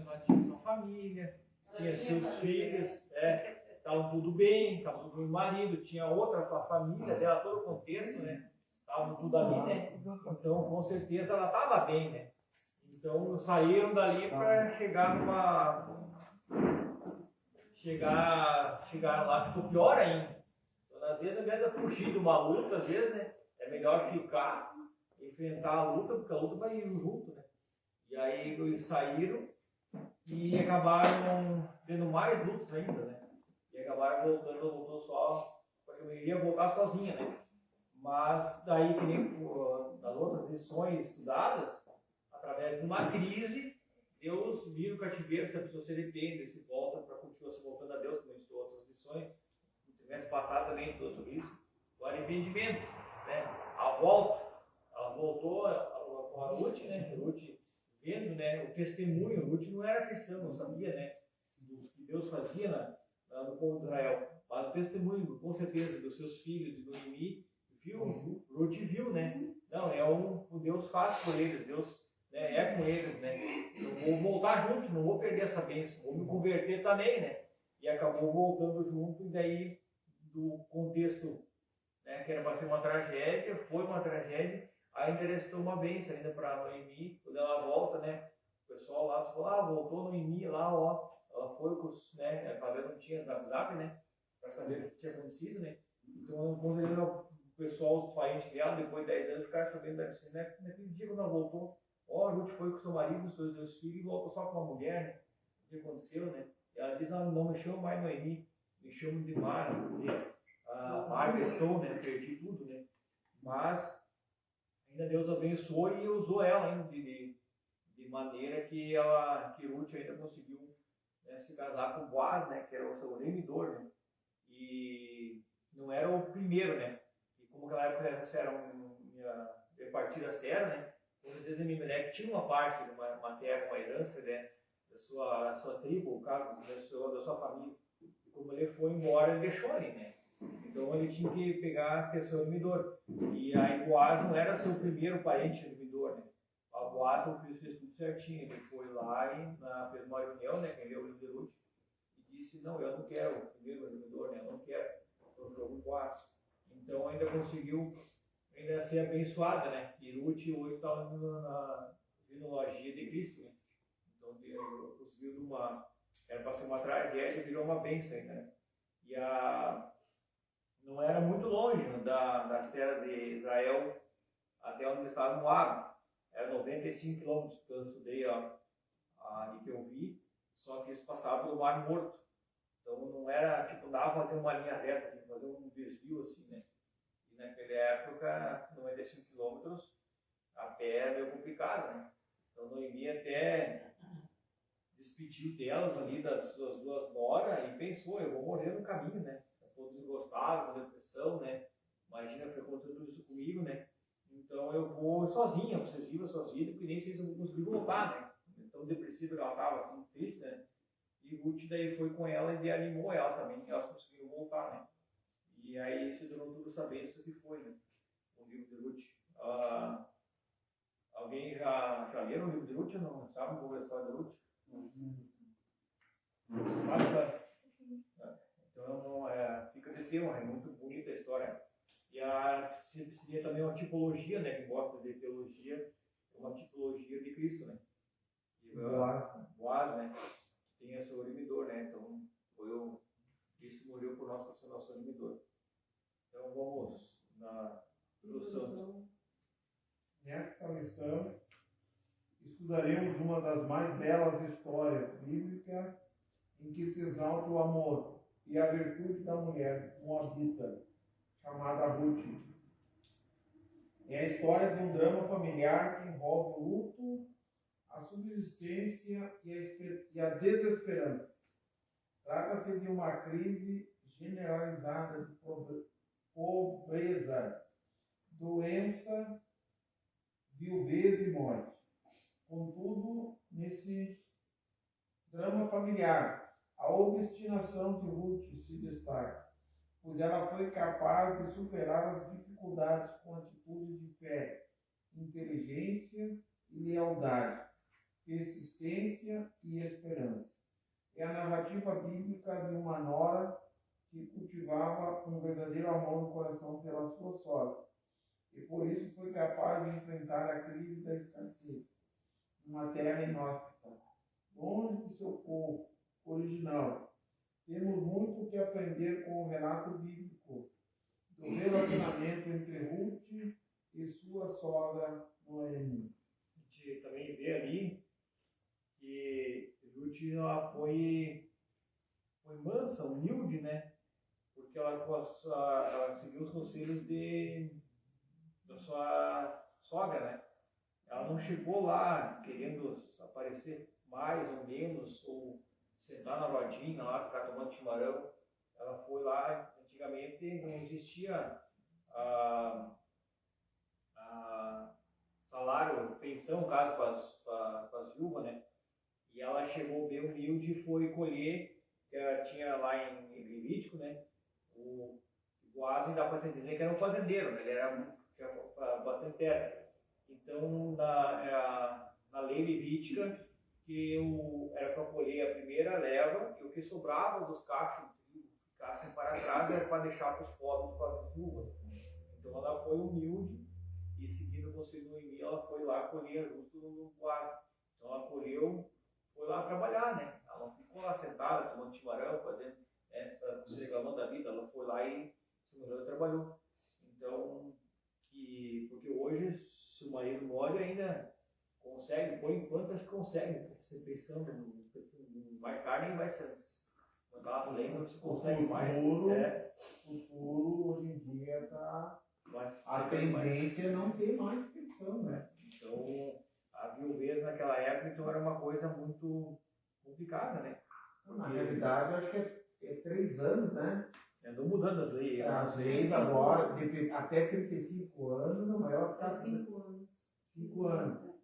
ela tinha sua família, tinha seus filhos, estavam tudo bem, estava tudo com o marido, tinha outra família dela, todo o contexto, né? Estavam tudo ali, né? Então, com certeza, ela estava bem, né? Então, saíram dali para chegar chegar lá, ficou pior ainda. Então, às vezes, ao invés de fugir de uma luta, às vezes, né? É melhor ficar, enfrentar a luta, porque a luta vai ir junto, né? E aí, eles saíram e acabaram tendo mais lutas ainda, né? E acabaram voltou só, porque eu iria voltar sozinha, né? Mas daí, que nem das outras lições estudadas, através de uma crise, Deus vira o cativeiro, se a pessoa se arrepende, se volta para continuar se voltando a Deus, como eu estou outras lições, no trimestre passado também estou sobre isso, o arrependimento, né? A volta, ela voltou com a Ruth, né? Ruth vendo, né? O testemunho, Ruth não era cristã, não sabia, né? Do que Deus fazia no povo de Israel, mas o testemunho, com certeza, dos seus filhos, de Noemi, viu, Ruth viu, né? Não, o Deus faz por eles, Deus, né, é com eles, né? Eu vou voltar junto, não vou perder essa bênção, vou me converter também, né? E acabou voltando junto, e daí, do contexto, né, que era para ser uma tragédia, foi uma tragédia, ainda restou uma bênção ainda para Noemi, quando ela volta, né? O pessoal lá falou, voltou Noemi lá, ó, ela foi com os, né? Talvez não tinha zap, né? Para saber o que tinha acontecido, né? Então, com certeza, o pessoal, os parentes dela, depois de 10 anos, ficaram sabendo assim, né? Naquele dia quando ela voltou, a Ruth foi com seu marido, seus 2 filhos, e voltou só com uma mulher, né? O que aconteceu, né? E ela diz, não me chamo mais Noemi, me chamo de Mara, porque a Mara estou, né? Perdi tudo, né? Mas ainda Deus abençoou e usou ela ainda de maneira que Ruth ainda conseguiu, né, se casar com Boaz, né? Que era o seu remidor, né? E não era o primeiro, né? E como naquela época eram repartir as terras, né? Com certeza Elimelec tinha uma parte, uma terra, uma herança, né? Da sua tribo, o caso da sua família. E como ele foi embora, ele deixou ali, né? Então ele tinha que pegar a seu remidor. E aí Boaz não era seu primeiro parente remidor, né? A Boaz fez tudo certinho. Ele foi lá e fez uma reunião, né? Quem leu o livro de Ruth, e disse, não, eu não quero o primeiro remidor, né? Eu não quero. Eu fui o Boaz. Então ainda conseguiu ser abençoada, né? E Ruth hoje está na genealogia de Cristo, né? Então conseguiu era para ser uma tragédia, virou uma bênção ainda, né? E não era muito longe, né, das terras de Israel até onde estava Moab. Era 95 quilômetros que eu estudei, ali que eu vi, só que eles passavam pelo Mar Morto. Então não era, tipo, dava para fazer uma linha reta, tinha que fazer um desvio assim, né? E naquela época, 95 quilômetros, a pé era meio complicado, né? Então Noemi até despediu delas ali, das suas 2 noras, e pensou, eu vou morrer no caminho, né? Todos gostaram, com depressão, né? Imagina, foi acontecendo tudo isso comigo, né? Então eu vou sozinha, vocês vivam suas vidas, porque nem sei se eu vou conseguir voltar, né? Então depressiva ela estava, assim, triste, né? E Ruth daí foi com ela e animou ela também, e elas conseguiram voltar, né? E aí se tornou tudo essa bênção que foi, né? O livro de Ruth. Alguém já leram o livro de Ruth ou não? Sabe um pouco da história de Ruth? Você sabe, sabe? Então, fica de tema, é muito bonita a história. E seria também uma tipologia, né? Quem gosta de teologia, é uma tipologia de Cristo, né? Boaz, né? Tem o seu remidor, né? Então, Cristo morreu por nós para ser nosso remidor. Então, vamos na introdução. Nesta lição, estudaremos uma das mais belas histórias bíblicas em que se exalta o amor e a virtude da mulher moabita, chamada Ruth. É a história de um drama familiar que envolve o luto, a subsistência e a desesperança. Trata-se de uma crise generalizada de pobreza, doença, viuvez e morte. Contudo, nesse drama familiar, a obstinação de Ruth se destaca, pois ela foi capaz de superar as dificuldades com atitudes de fé, inteligência e lealdade. persistência e esperança. É a narrativa bíblica de uma nora que cultivava um verdadeiro amor no coração pela sua sogra, e por isso foi capaz de enfrentar a crise da escassez, numa terra inóspita, longe do seu povo original. Temos muito o que aprender com o relato bíblico do relacionamento entre Ruth e sua sogra Noemi. A gente também vê ali que Ruth ela foi mansa, humilde, né? Porque ela seguiu os conselhos da sua sogra, né? Ela não chegou lá querendo aparecer mais ou menos, ou sentar na rodinha lá, ficar tomando chimarrão. Ela foi lá, antigamente não existia salário, pensão, no caso, para as viúvas, né? E ela chegou bem humilde e foi colher, que tinha lá em Levítico, né? O Boaz dá para entender que era um fazendeiro, né? Tinha bastante terra. Então, na lei levítica, era para colher a primeira leva, e o que sobrava dos cachos que ficassem para trás era para deixar para os pobres, para as viúvas. Então, ela foi humilde e, seguindo o conselho do Noemi, ela foi lá colher justo no Boaz. Então, ela colheu, foi lá trabalhar, né? Ela não ficou lá sentada, tomando chimarrão, fazendo, se reclamando da vida. Ela foi lá e se melhorou e trabalhou. Então, porque hoje, se o marido morre, ainda consegue, por enquanto, acho que consegue. Você pensando, mais tarde vai ser. Mandar as leis, não se consegue mais. O futuro, hoje em dia, está. A tendência é não ter mais pensão, né? Então, a viuvez naquela época então, era uma coisa muito complicada, né? Na realidade, acho que é 3 anos, né? Andou mudando as leis. As leis agora, até 35 anos, não vai ficar 5 anos. 5 anos.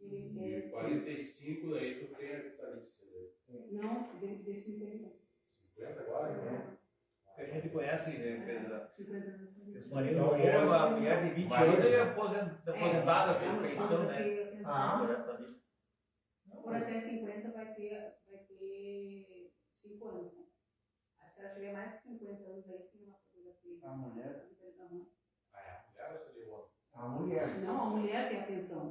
De 45 daí tu tem a vitalícia. Não, de 50. 50 agora? É. Que a gente conhece, né, Pedro? 50 anos. Os maridos morreram, a mulher de 20 anos é aposentada pela pensão, né? Ah. Se for até 50, vai ter 5 anos, né? Aí, se ela tiver mais que 50 anos, aí sim ela poderá ter. A mulher? Ah, é a mulher ou seria o homem? A mulher. Não, a mulher tem a pensão.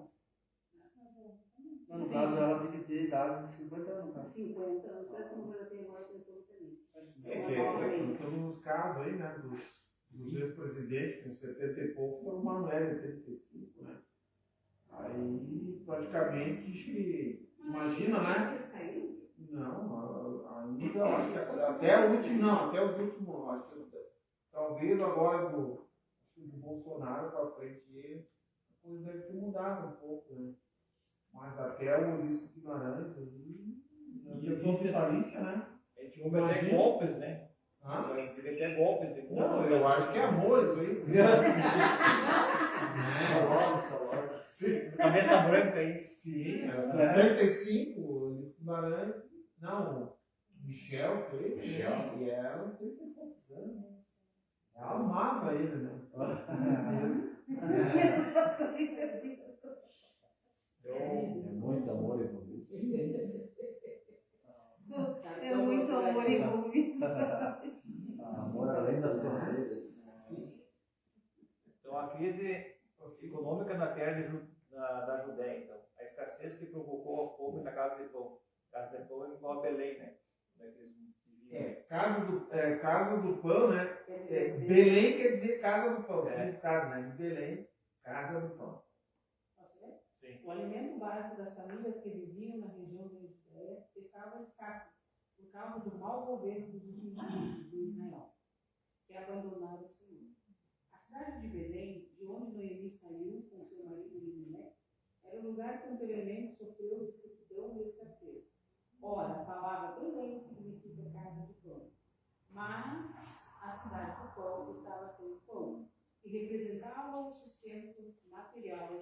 No caso, ela tem que ter idade de 50 anos. Né? 50 anos, para cima ela tem agora a pensão vitalícia. Em todos os casos aí, né? Dos ex-presidentes com 70 e pouco, foram uma mulher de 35, né? Aí, praticamente, imagina, né? Não, ainda, eu acho que até o último, não, até os últimos, acho que talvez agora do Bolsonaro para frente, a coisa deve ter mudado um pouco, né? Mas até o Ulisses Guimarães aí, E existe vitalícia, né? A gente ouve até golpes, né? Hã? A gente vê até golpes de Não, eu acho que é amor isso aí. Salário. Sim. Cabeça branca aí. Sim, 75, Ulisses Guimarães, não, Michel teve, Michel. E ela teve poucos anos. Ela amava ele, né? Então, É muito amor envolvido. É muito amor envolvido. Amor além das fronteiras. então, a crise econômica na terra da Judéia, então, a escassez que provocou a fome na casa de pão. Casa de pão é igual a Belém, né? Casa do pão, né? Belém quer dizer casa do pão, significado, né? De Belém, casa do pão. Posso ver? Sim. O alimento básico das famílias que viviam na região da Judéia estava escasso por causa do mau governo dos últimos juízes de Israel, que abandonaram o Senhor. A cidade de Belém, de onde Noemi saiu com seu marido Elimelec, era o lugar que anteriormente sofreu de sequidão e escassez. Ora, a palavra Belém significa casa de pão, mas a cidade do pão estava sem pão, que representava o sustento material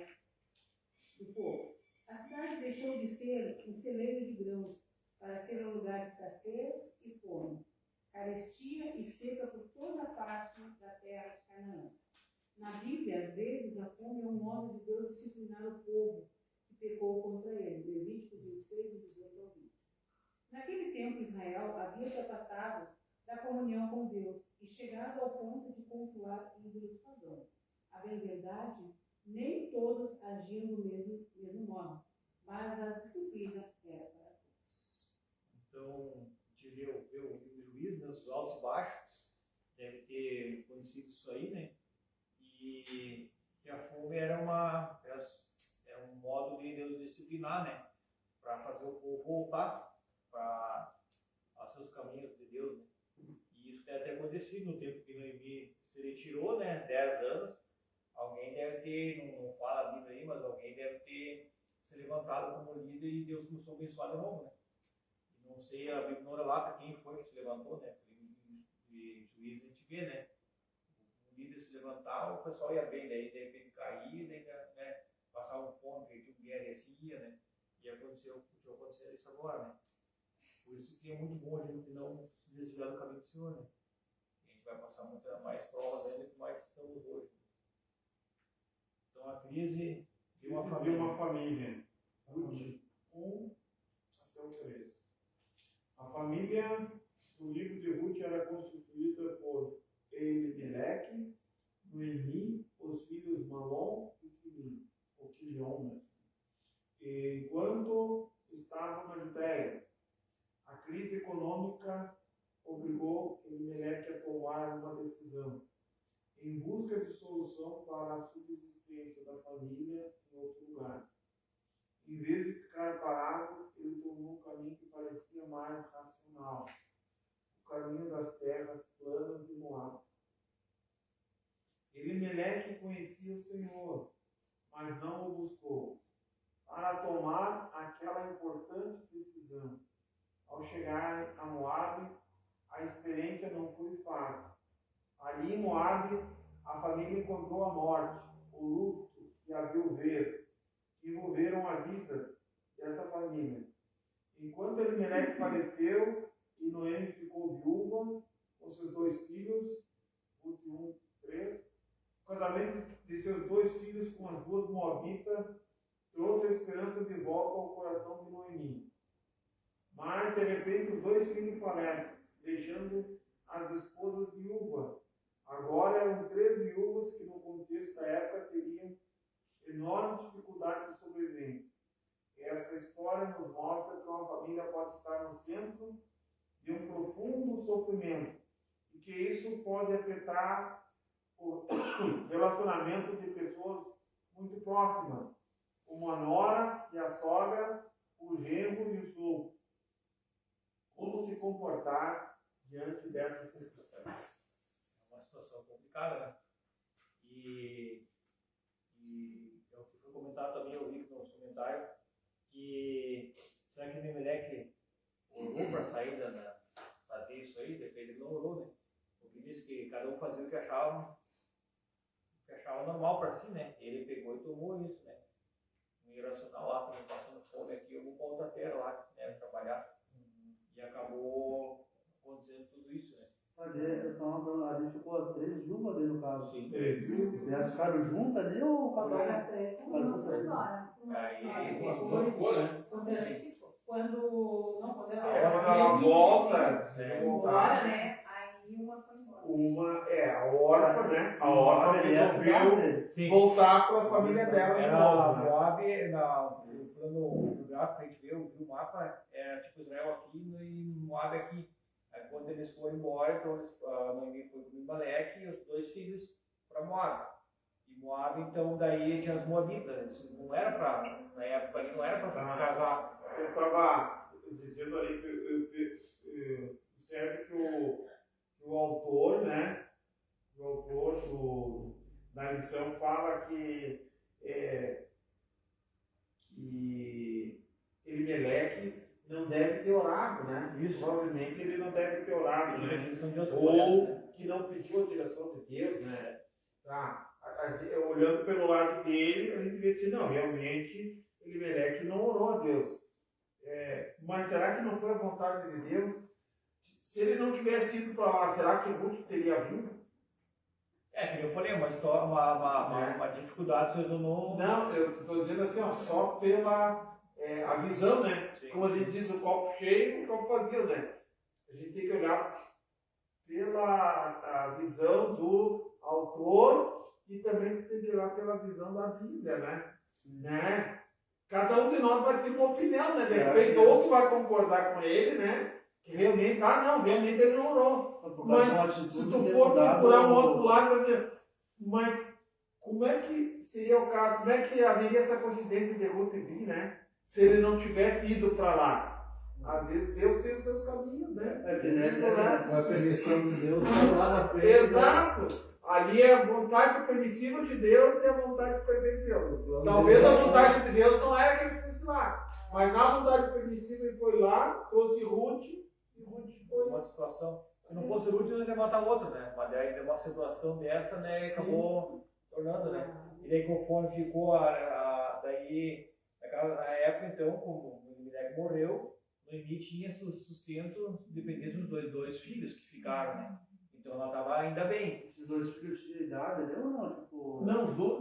do povo. A cidade deixou de ser um celeiro de grãos para ser um lugar de escassez e fome, carestia e seca por toda a parte da terra de Canaã. Na Bíblia, às vezes, a fome é um modo de Deus disciplinar o povo que pecou contra ele. Levítico 26, 18 ao 20. Naquele tempo, Israel havia se afastado da comunhão com Deus e chegado ao ponto de cultuar ídolos pagãos. A bem verdade, nem todos agiam do mesmo modo, mas a disciplina era para todos. Então, a gente vê o livro de Juízes, né, os altos e baixos, deve ter conhecido isso aí, né? E a fome era um modo de Deus disciplinar, né? Para fazer o povo voltar para os seus caminhos de Deus, né? E isso deve ter acontecido no tempo que Noemi se retirou, né? 10 anos. Alguém deve ter, não fala a Bíblia aí, mas alguém deve ter se levantado como líder e Deus começou a abençoar de novo, né? E não sei, a Bíblia não relata quem foi que se levantou, né? De Juízes a gente vê, né? O líder se levantava, o pessoal ia bem, daí de repente caía, daí, né? Passava fome, perdia o guerrecia, né? E aconteceu isso agora, né? Por isso que é muito bom a gente não se desviar do caminho do Senhor, né? A gente vai passar muitas mais provas ainda que mais estamos hoje. Então a crise de uma família. Ruth 1 até o 3. A família do livro de Ruth era constituída por Elimeleque, Noemi, os filhos Malom e Quilion. Enquanto estavam na Judéia, a crise econômica obrigou Elimeleque a tomar uma decisão em busca de solução para a subsistência da família em outro lugar. Em vez de ficar parado, ele tomou um caminho que parecia mais racional, o caminho das terras planas de Moab. Elimeleque conhecia o Senhor, mas não o buscou, para tomar aquela importante decisão. Ao chegar a Moab, a experiência não foi fácil. Ali em Moab, a família encontrou a morte, o luto e a viuvez, que envolveram a vida dessa família. Enquanto Elimeleque faleceu e Noemi ficou viúva com seus 2 filhos, Ruth 1, 3, o casamento de seus 2 filhos com as 2 moabitas trouxe a esperança de volta ao coração de Noemi. Mas, de repente, os 2 filhos falecem, deixando as esposas viúvas. Agora eram 3 viúvas que, no contexto da época, teriam enormes dificuldades de sobrevivência. Essa história nos mostra que uma família pode estar no centro de um profundo sofrimento e que isso pode afetar o relacionamento de pessoas muito próximas, como a nora e a sogra, o genro e o sogro. Como se comportar diante dessas circunstâncias? É uma situação complicada, né? E é o que foi comentado também, eu vi nos comentários, que será que Elimeleque orou para sair fazer isso aí? De repente ele não orou, né? Porque diz que cada um fazia o que achava normal para si, né? Ele pegou e tomou isso, né? Um irracional lá, também passando fome aqui, eu vou para outra terra lá, né? Trabalhar. E acabou acontecendo tudo isso, né? A gente ficou 3 viúvas ali no caso. Sim. 3 viúvas. Elas ficaram juntas ali ou cada um? As 3 Uma foi embora. Aí, Não ficou, né? Quando Quando ela volta, Embora, né? Aí uma foi embora. a órfã, né? A órfã resolveu Sim. voltar para a família dela de Era novo, né? Moab, no plano geográfico, a gente viu o mapa, era tipo Israel aqui e Moab aqui. Aí quando eles foram embora, então a Noemi foi para Elimeleque e os 2 filhos para Moab. E Moab, então, daí tinha as Moabitas. Não era para, na época ali, não era para casar. Eu estava dizendo ali que observe que o autor, né? O autor da lição fala que Elimeleque não deve ter orado, né? Isso. Provavelmente ele não deve ter orado, Pediu a né? direção de Deus, Ou que não pediu a direção de Deus, né? Tá. Olhando pelo lado dele, a gente vê assim, não, realmente Elimeleque não orou a Deus. Mas será que não foi a vontade de Deus? Se ele não tivesse ido para lá, será que Ruth teria vindo? É, que eu falei, uma história, uma dificuldade se eu não. Não, eu estou dizendo assim, ó, só pela a visão, né? Sim. Como a gente diz, o copo cheio e o copo vazio, né? A gente tem que olhar pela a visão do autor e também tem que olhar pela visão da Bíblia, né? Cada um de nós vai ter uma opinião, né? De repente, outro vai concordar com ele, né? Que realmente, realmente ele não orou. Mas se tu for procurar um outro lado, vai dizer, mas como é que seria o caso? Como é que haveria essa coincidência de Ruth vir, né? Se ele não tivesse ido para lá? Às vezes Deus tem os seus caminhos, né? Com a permissão de Deus, lá na frente. Exato! Ali é a vontade permissiva de Deus e a vontade perfeita de Deus. Talvez a vontade de Deus não era que ele fosse lá. Mas na vontade permissiva ele foi lá, trouxe Ruth, e Ruth foi. Uma situação. Se não fosse útil, ele ia matar outro, né? Mas daí uma situação dessa, né, acabou tornando, né? E daí conforme ficou daí, na época, então, como o Elimelec morreu, Noemi tinha sustento, dependendo dos dois filhos que ficaram, né? Então ela estava ainda bem. Esses dois filhos tinham idade, né? Ou não? Tipo...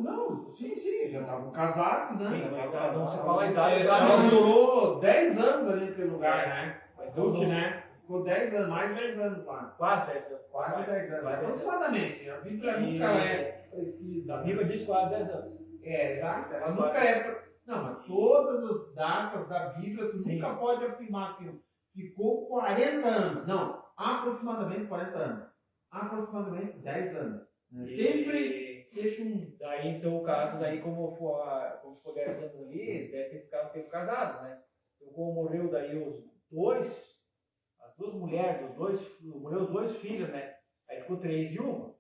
Não, sim, já estavam casados, né? Sim, não se fala a idade. Ela durou 10 anos ali naquele lugar, né? Então, Ruth, né? Ficou 10 anos, mais de 10 anos lá. Quase 10 anos. Quase 10 anos. Quase 10 anos. Aproximadamente. A Bíblia nunca é precisa. A Bíblia diz quase 10 anos. Exato. Ela nunca é. Não, mas todas as datas da Bíblia, tu Sim. nunca pode afirmar que ficou 40 anos. Não, aproximadamente 40 anos. Aproximadamente 10 anos. Sempre deixa um. Daí, então, o caso, daí, como ficou 10 anos ali, eles devem ter ficado um tempo casados, né? Então, como morreu daí as duas mulheres, morreu os dois filhos, né? Aí ficou 3 viúvas.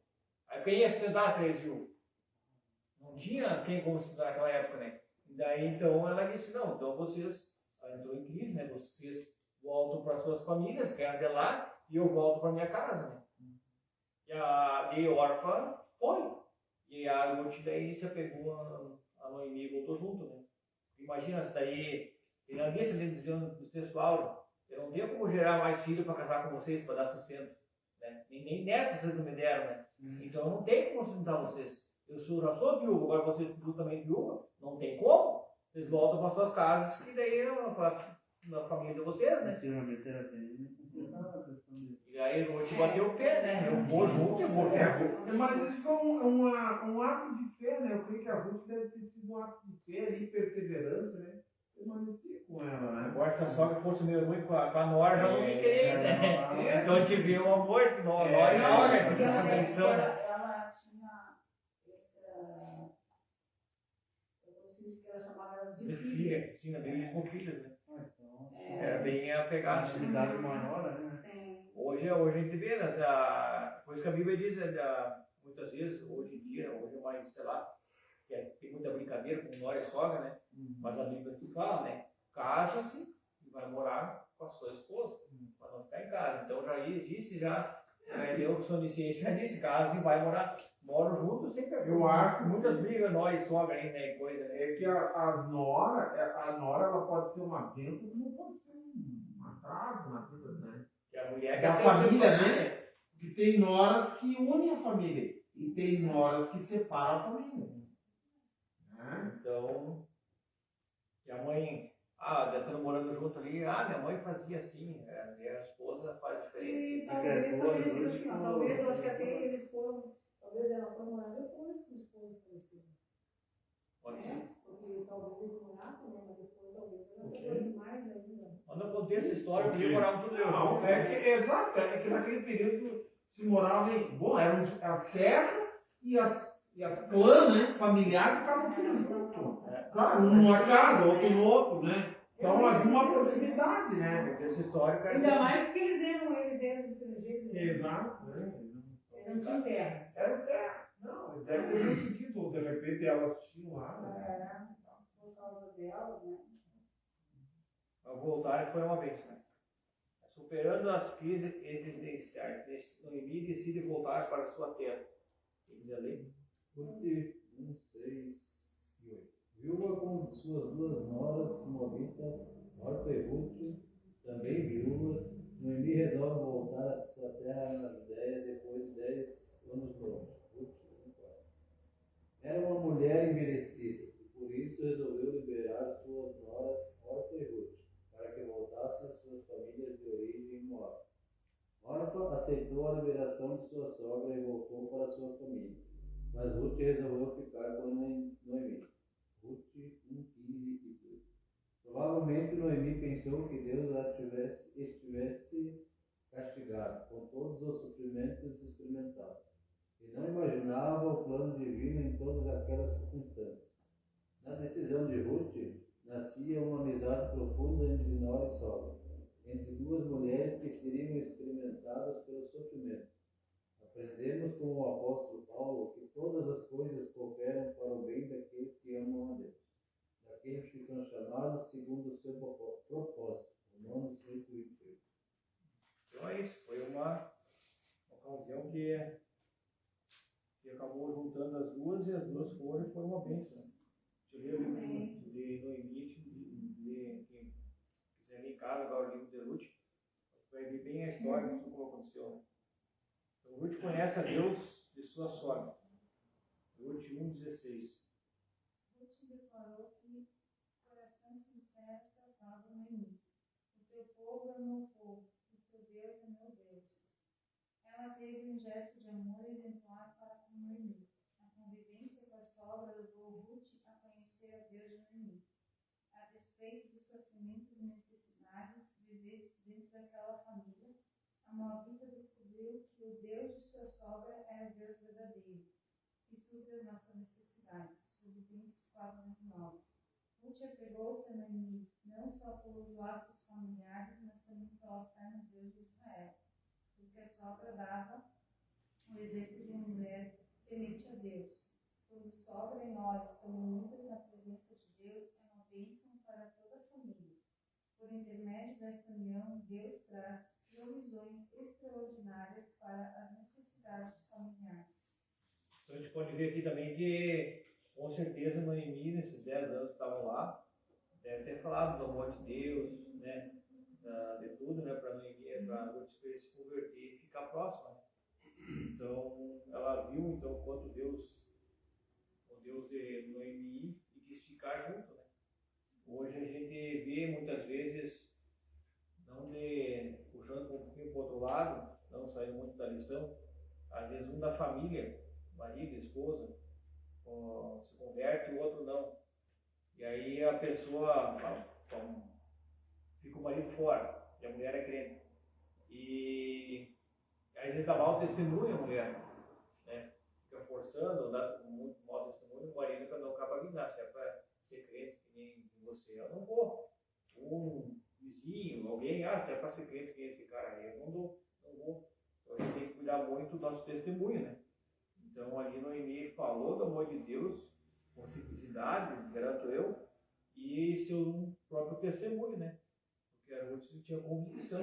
Aí quem ia sustentar as 3 viúvas? Não tinha quem como sustentar naquela época, né? E daí, então, ela disse, não, então vocês, ela entrou em crise, né? Vocês voltam para suas famílias, querem de lá, e eu volto para minha casa, né? E a órfã foi. E a Ruth daí se apegou a Noemi e voltou junto, né? Imagina, se daí, ele não havia do textual, eu não tenho como gerar mais filho para casar com vocês, para dar sustento, né? Nem netos vocês não me deram, né? Então eu não tenho como sustentar vocês. Eu já sou viúva, agora vocês tudo também viúva, não tem como. Vocês voltam para suas casas, que daí é na família de vocês, né? Geralmente era bem complicado. E aí eu vou te bater o pé, né? Eu vou junto, eu vou junto. Mas isso foi um ato de fé, né? Eu creio que a Ruth deve ter tido um ato de fé e perseverança, né? Permanecer com ela, né? Agora, se a sogra fosse meio ruim com a Nora, já não ia querer, né? Então a gente vê um amor, nós sogra, essa tradição, né? Ela tinha ela chamava elas De filha, sim, bem com filhas, né? Então, Era bem a apegado. atividade maior, né? Hoje a gente vê, né? Por isso que a Bíblia diz, muitas vezes, hoje em dia, hoje é mais, sei lá, tem muita brincadeira com Nora e sogra, né? Mas a Bíblia fala, né? Casa-se e vai morar com a sua esposa, para não ficar em casa. Então já disse, eu que sou onisciente, já disse, casa e vai moram juntos, sempre. Eu acho muitas brigas, Nora e sogra aí, né? Coisa, né? É que a Nora ela pode ser uma bênção, como pode ser um atraso na vida, né? Que a mulher Da quer família, sempre né? Porque tem noras que unem a família e tem noras que separam a família. Né? Então, e a mãe, estando morando junto ali, minha mãe fazia assim, a esposa faz diferente. E talvez também, assim, talvez eu acho que até eles foram, talvez ela foi morar depois que o esposo faleceu. Pode ser. Porque talvez eles morassem, né? Mas depois talvez ela se fosse mais ainda. Mas no contexto histórico, eles moravam tudo Não, junto. exato, é que naquele período se morava em. Bom, eram as terras e as clãs, né? Familiares ficavam tudo junto. Claro, um numa casa, outro no outro, né? Então havia uma proximidade, né? No contexto histórico, Ainda mais porque eles eram estrangeiros. Né? Exato, né? Eles não tinham terras. Era terra. Não, eles devem ter conseguido, de repente elas tinham lá. Né? Por causa delas, né? Ao voltar foi uma bênção, né? Superando as crises existenciais, Noemi decide voltar para sua terra. Quem diz ali? Ruth 1, 6 e 8. Viúva com suas duas noras moabitas, Orpa e Ruth, também viúvas, Noemi resolve voltar à sua terra na Judéia depois de 10 anos longe. Ruth suas famílias de origem em Moab. Orfa aceitou a liberação de sua sogra e voltou para sua família, mas Ruth resolveu ficar com Noemi. Ruth 1:15 e 2. Provavelmente Noemi pensou que Deus a estivesse castigado com todos os sofrimentos experimentados, e não imaginava o plano divino em todas aquelas circunstâncias. Na decisão de Ruth, nascia uma amizade profunda entre nora e sogra, entre duas mulheres que seriam experimentadas pelo sofrimento. Aprendemos com o apóstolo Paulo que todas as coisas cooperam para o bem daqueles que amam a Deus, daqueles que são chamados segundo o seu propósito. Romanos 8:28. Então é isso, foi uma ocasião que acabou juntando as duas e as duas foram e foi uma bênção. Né? Deixa eu ler o livro de Noemi, quem quiser ler em casa agora o livro de Ruth, vai ver bem a história de tudo como aconteceu. Né? Então Ruth conhece a Deus de sua sogra. Ruth 1:16. Ruth declarou que coração sincero se assava Noemi. O teu povo é meu povo, o teu Deus é meu Deus. Ela teve um gesto de amor exemplar para com Noemi. A convivência com a sogra levou Ruth a conhecer a Deus de Noemi. A despeito dos sofrimentos e necessidades vividos dentro daquela família, a moabita descobriu que o Deus de sua sogra era o Deus verdadeiro, que supre as nossas necessidades. Filipenses 4:9. Ruth apegou-se a Noemi, não só pelos laços familiares, mas também pela fé no Deus de Israel, porque a sogra dava o exemplo de uma mulher temente a Deus. Quando sogra e nora estão unidas na presença de Deus, é uma bênção para toda a família. Por intermédio desta união, Deus traz provisões extraordinárias para as necessidades familiares. Então a gente pode ver aqui também que, com certeza, Noemi, nesses 10 anos que estavam lá, deve ter falado do amor de Deus, né? De tudo, né? Para Noemi, para Ruth se converter e ficar próxima. Né? Então, ela viu então quanto o Deus de Noemi, e quis ficar junto, né? Hoje a gente vê muitas vezes, puxando um pouquinho para o outro lado, não saiu muito da lição, às vezes um da família, marido, esposa, se converte e o outro não. E aí a pessoa fica o marido fora, e a mulher é crente. E às vezes dá mau testemunho a mulher, né? Fica forçando, dá muito mau testemunho, o marido não acaba vindo, se é para ser crente que nem você, eu não vou. Um vizinho, alguém, se é para ser crente que nem esse cara aí, eu não vou. Então a gente tem que cuidar muito do nosso testemunho, né? Então ali Noemi falou do amor de Deus com simplicidade, garanto eu, e seu próprio testemunho, né? Porque a Ruth tinha convicção,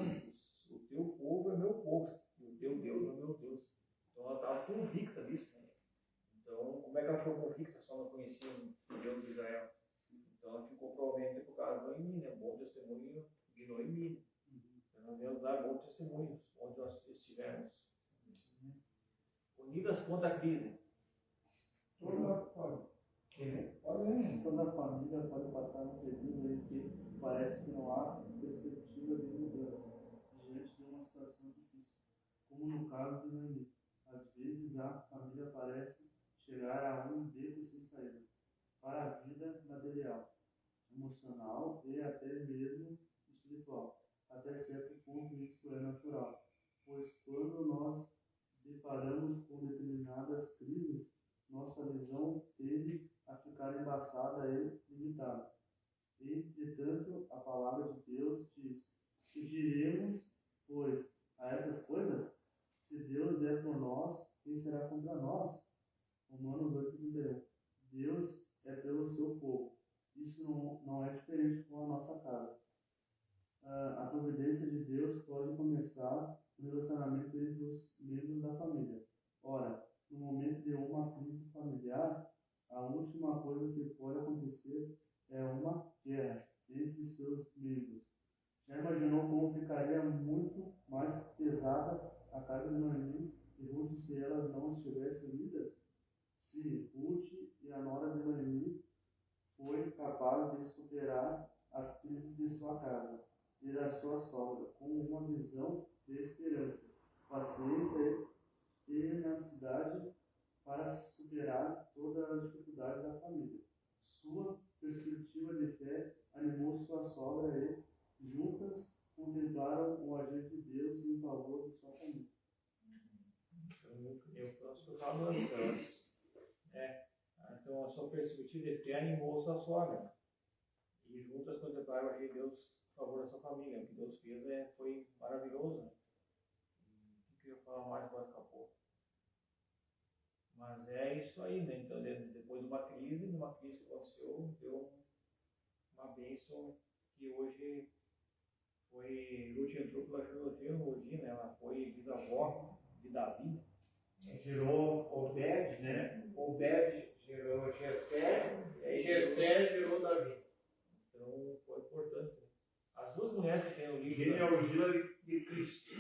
o teu povo é meu povo, e o teu Deus é meu Deus. Então ela estava convicta disso, né? Então, como é que ela ficou convicta? Só não conhecia o Deus de Israel. Então ela ficou provavelmente por causa de Noemi, né? Um bom testemunho de Noemi. Então nós devemos dar bons testemunhos onde nós estivermos. Unidas contra a crise. Toda família pode passar um período em que parece que não há perspectiva de mudança diante de uma situação difícil, como no caso de Noemi. Às vezes a família parece chegar a um beco sem saída para a vida material, emocional e até mesmo espiritual. Até certo ponto isso é natural, pois quando nós deparamos com determinadas crises, nossa visão tende a ficar embaçada e limitada. Entretanto, a palavra de Deus diz: que diremos, pois, a essas coisas? Se Deus é por nós, quem será contra nós? Romanos 8:31. Deus é pelo seu povo. Isso não é diferente com a nossa casa. A providência de Deus pode começar no relacionamento entre os membros da família. Ora, no momento de uma crise familiar, a última coisa que pode acontecer é uma guerra entre seus membros. Já imaginou como ficaria muito mais pesada a casa de Noemi e Ruth se elas não estivessem unidas? Se Ruth e a nora de Noemi foi capaz de superar as crises de sua casa, e da sua sogra, com uma visão de esperança, paciência e tenacidade para superar todas as dificuldades da família. Sua perspectiva de fé animou sua sogra e, juntas, contemplaram o agir de Deus em favor de sua família. Eu posso falar então a sua perspectiva de fé animou sua sogra. E juntas contemplaram o agir de Deus em favor da sua família. O que Deus fez foi maravilhoso. Né? E o que eu ia falar mais agora daqui a pouco. Mas é isso aí, né? Então, depois de uma crise que aconteceu, deu uma bênção que hoje foi. Ruth entrou pela genealogia, né? Ela foi bisavó de Davi. Gerou Obed, né? Obed gerou Jessé, e Jessé gerou Davi. Então foi importante. As duas mulheres que tem o livro. Genealogia de Cristo.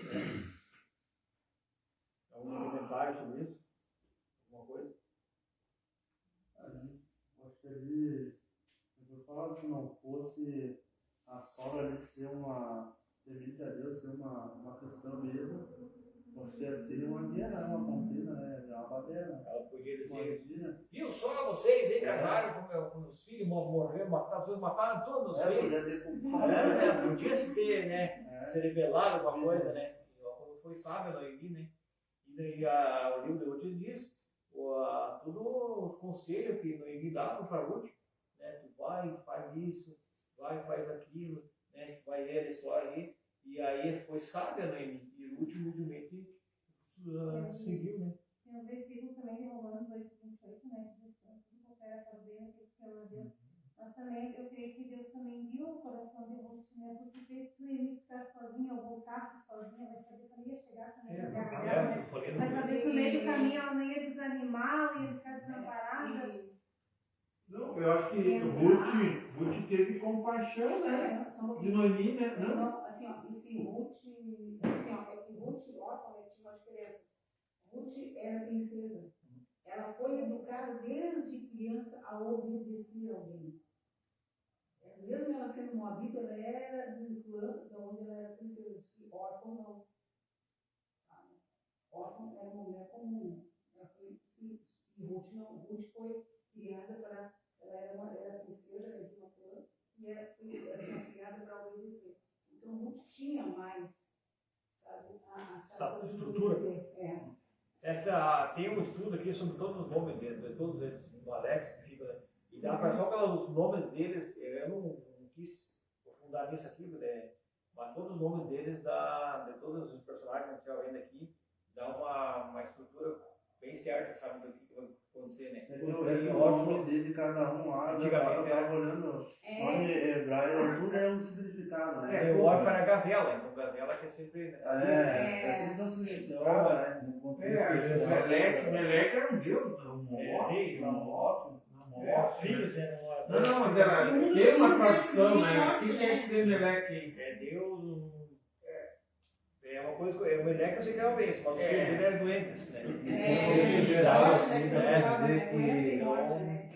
Algum comentário sobre isso? Alguma coisa? Gostaria de falar que não fosse a sogra ali ser uma temente a Deus, ser uma cristã mesmo, você ter uma guerra, uma contenda, né? Uma baderna. Ela podia dizer. Imagina. Viu só vocês aí casaram com os filhos, morreram, vocês mataram todos os filhos. Podia ter culpado. Podia se ter, né? Se revelar alguma coisa, né? Como foi sábio Noemi, né? E daí o livro de Ruth diz todos os conselhos que Noemi dava para Ruth, né? Tu vai, faz isso, vai, faz aquilo, né? Tu vai ler a história aí. E aí foi sábia Noemi. E Ruth humildemente seguiu, né? Tem os versículos também de Romanos 8:28, né? Que diz que tudo coopera para o bem daqueles que amam a Deus. Mas também eu creio que Deus também viu o coração de Ruth, né? Porque fez se Noemi ficar sozinha ou voltasse sozinha, vai saber se ela ia chegar também na casa dela, né? Vai saber se no meio do caminho ela não ia desanimar ou ia ficar desamparada. Não, eu acho que Ruth teve compaixão, né? De Noemi, né? Não? Não, assim, ó, e se Ruth, assim, ó, é que Ruth, órfã, né, tinha uma diferença. Ruth era princesa. Ela foi educada desde criança a obedecer a alguém. Mesmo ela sendo moabita, ela era do clã de onde ela era princesa. Diz que órfã não. Órfã era uma mulher comum. Ela foi, sim, e Ruth não. Ruth foi criada para. Ela era princesa, era de uma clã, e ela foi criada para obedecer. Então Ruth tinha mais, sabe, a estrutura. É. Tem um estudo aqui sobre todos os nomes deles, de todos eles, do Alex que fica, né? E dá para só pelos nomes deles, eu não quis aprofundar nisso aqui, né? Mas todos os nomes deles, de todos os personagens que a gente está vendo aqui, dá uma estrutura bem certa, sabe, do que vai acontecer, né? Você viu o nome de cada um lá, Antigamente eu estava olhando o nome hebraico, tudo é um significado, né? O órfão era gazela, então gazela que é sempre. É tudo um significado, né? No contexto Meleque era um deus, Os filhos eram. Não, mas teve uma tradução, né? O que é que tem Meleque? É Deus. É uma coisa. O Meleque eu sei que era uma bênção, mas os filhos dele eram doentes, né? Em geral, dizer que.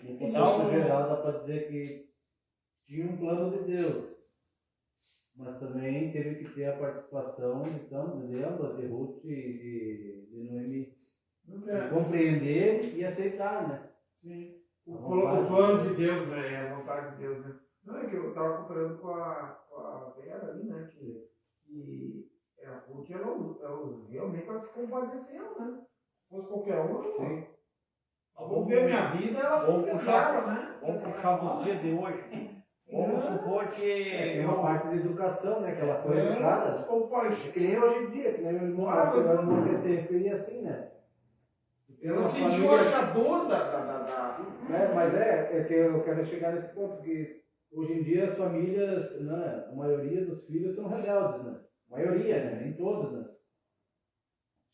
No contexto geral, dá para dizer que tinha um plano de Deus, mas também teve que ter a participação então, de ambas, de Ruth e de Noemi, compreender e aceitar, né? Sim. O plano de Deus, né? A vontade de Deus, né? Não, é que eu estava comparando com a Vera ali, né? Que a Ruth, realmente ela se compadeceu, né? Se fosse qualquer um, Sim. Vamos ver minha vida, ela Vamos puxar, né? Vamos puxar dos dias de hoje. Vamos supor que. Tem uma parte de educação, né? Que ela foi educada. Que nem hoje em dia, que nem o irmão que se referia assim, né? Ela sentiu, acho que a dor da... Mas é que eu quero chegar nesse ponto, que hoje em dia as famílias, né, a maioria dos filhos são rebeldes, né? A maioria, né? Nem todos, né?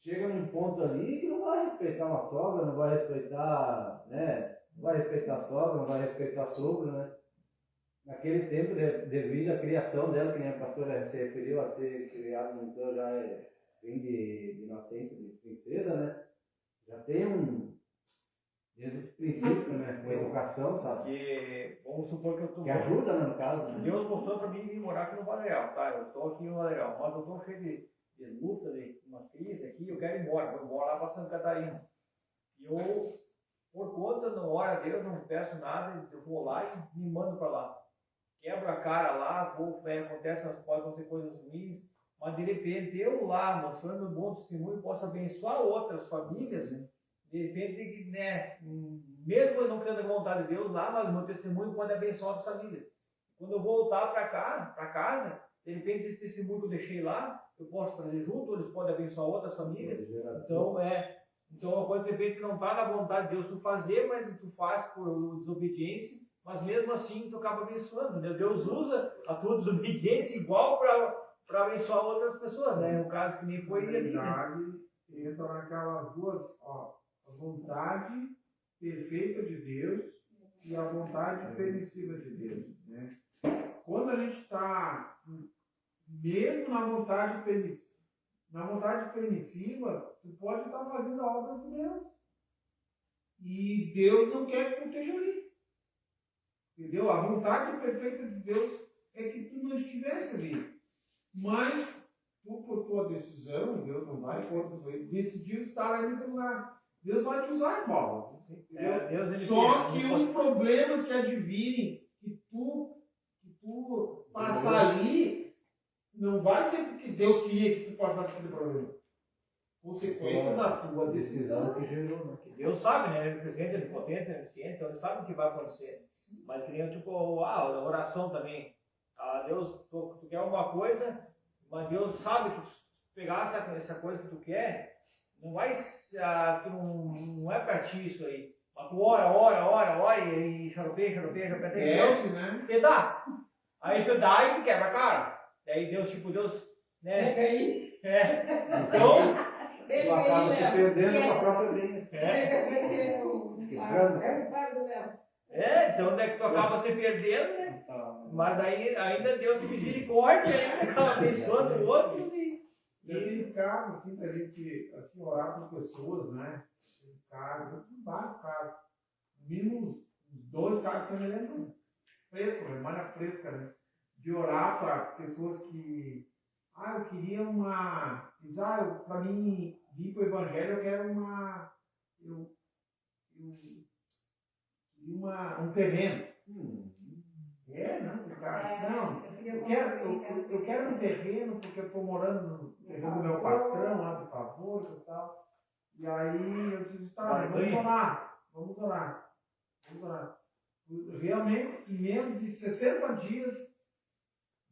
Chega num ponto ali que não vai respeitar uma sogra, não vai respeitar, né? Não vai respeitar a sogra, não vai respeitar sogro, né? Naquele tempo, devido à criação dela, que nem a pastora se referiu a ser criada no então já vem de nascença de princesa, né? Já tem Desde o princípio, né? Com a educação, sabe? Porque, vamos supor que eu estou... Que ajuda, né, no caso, né? Deus mostrou para mim vir morar aqui no Baleal, tá? Eu estou aqui no Baleal, mas eu estou cheio de luta, de uma crise aqui, eu quero ir embora, vou embora lá para Santa Catarina. E eu, por conta, não oro a Deus, não peço nada, eu vou lá e me mando para lá. Quebro a cara lá, acontece, podem acontecer coisas ruins, mas de repente eu lá, mostrando um bom testemunho, posso abençoar outras famílias, né? De repente, né, mesmo eu não tendo a vontade de Deus lá, mas meu testemunho pode abençoar outras famílias. Quando eu voltar para cá, para casa, de repente esse testemunho que eu deixei lá, eu posso trazer junto, eles podem abençoar outras famílias. Então uma coisa de repente não está na vontade de Deus tu fazer, mas tu faz por desobediência, mas mesmo assim tu acaba abençoando, né? Deus usa a tua desobediência igual para abençoar outras pessoas, né? No caso que nem foi ali, né? Entra naquelas duas, ó, a vontade perfeita de Deus e a vontade permissiva de Deus, né? Quando a gente está mesmo na vontade permissiva, tu pode estar fazendo a obra de Deus. E Deus não quer que tu esteja ali. Entendeu? A vontade perfeita de Deus é que tu não estivesse ali. Mas tu, por tua decisão, Deus não vai contra tu, decidiu estar ali no lugar. Deus vai te usar, Paulo. Só que os problemas que advirem, que tu passar ali, não vai ser porque Deus queria que tu passasse aquele problema. Consequência da tua decisão que gerou, né? Deus sabe, né? Ele é presente, ele é potente, ele é eficiente, então ele sabe o que vai acontecer. Mas que nem tipo, a oração também. Deus, tu quer alguma coisa, mas Deus sabe que tu pegasse essa coisa que tu quer, não vai, não é pra ti isso aí. Mas tu ora e xaropeia, até Deus, né? te dá. Aí tu dá e tu quebra a cara. Daí Deus, né? Pega aí. Então, Tu acaba se perdendo com a própria bênção. Então onde é que tu acaba se perdendo, né? Mas aí ainda Deus misericórdia, ainda acaba abençoando outros e tem casos assim pra gente assim, orar por pessoas, né? Tem casos, vários casos. Mínimo 2 casos você me lembra fresco, memória fresca, né? De orar para pessoas que eu queria para mim vir para o Evangelho, eu quero um terreno. Eu quero um terreno porque eu estou morando no terreno do meu patrão lá do favor e tal. E aí eu disse, vamos orar. Realmente, em menos de 60 dias,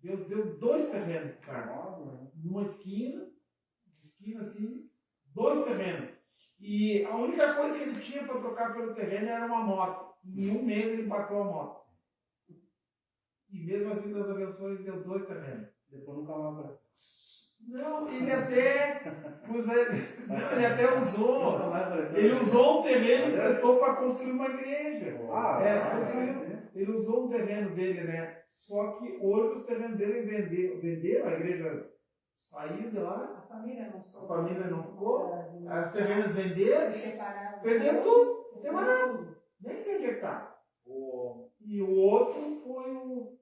Deus deu 2 terrenos para o cara. Numa esquina assim, 2 terrenos. E a única coisa que ele tinha para trocar pelo terreno era uma moto. Em um mês ele bateu a moto. E mesmo assim, Deus abençoou e deu 2 terrenos. Depois nunca mais apareceu. Não, ele até usou. Ele usou um terreno e prestou para construir uma igreja. Ele usou um terreno dele, né? Só que hoje os terrenos dele venderam, a igreja saiu de lá. A família não ficou. Os terrenos venderam, perderam tudo. Não tem mais nada. Nem sei onde é que está. E o outro foi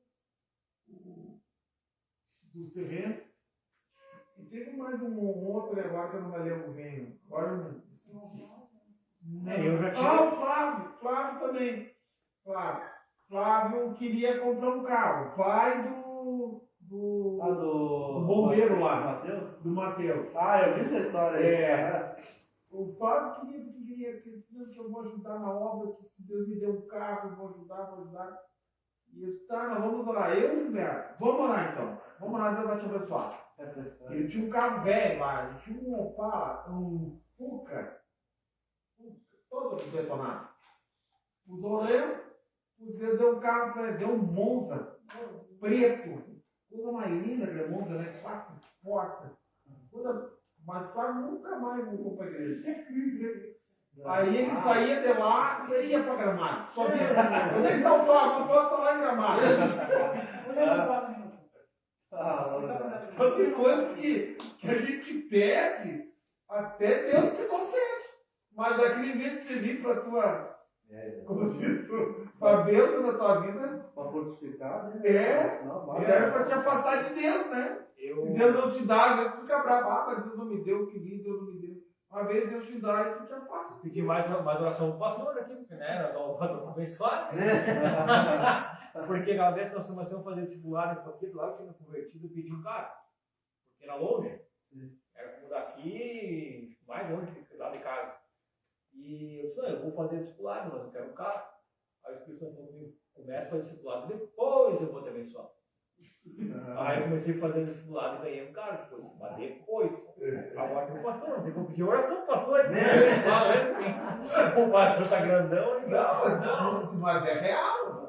dos terrenos. E teve mais um outro agora que eu não me lembro bem. Agora eu não esqueci. Eu já tive. O Flávio também. Flávio queria comprar um carro. Pai do bombeiro lá. Do Matheus. Eu vi essa história aí. O Flávio queria que eu vou ajudar na obra, que se Deus me deu um carro, eu vou ajudar. E eu disse, nós vamos orar. Eu e o Gilberto, vamos orar então. Vamos orar, Deus vai te abençoar. Ele tinha um carro velho lá, ele tinha um Opala, um Fuca, todo detonado. Os orelhos, deu um carro para ele, deu um Monza preto, coisa mais linda aquele Monza, né? 4 portas, mas Flávio nunca mais voltou para a igreja. Aí ele saía de lá, você ia para Gramado. Só via. Onde é que está o Flávio? O Flávio está lá em Gramado. Tem coisas que a gente pede, até Deus te concede. Mas aquele vez que você vir para Como diz, a bênção da tua vida Para fortificar, né? serve para te afastar de Deus, né? Se Deus não te dá, às vezes tu fica bravo, mas Deus não me deu, eu queria, Deus não me deu. Uma vez Deus te dá e tu te afasta. Pedir mais oração pro pastor aqui, porque, né, nós estamos abençoados. Porque cada vez que nós começamos a fazer discipulado aqui, lá eu tinha me convertido e pedi um carro. Porque era longe. Era como daqui, mais longe que lá de casa. E eu disse, não, eu vou fazer discipulado, mas eu quero um carro. Aí o Espírito Santo falou comigo, começa a fazer discipulado, depois eu vou te abençoar. Aí eu comecei a fazer discipulado e ganhei um carro depois. Mas depois, agora tem um pastor, não tem como pedir oração pro pastor. Né? O pastor está grandão. Não, mas é real.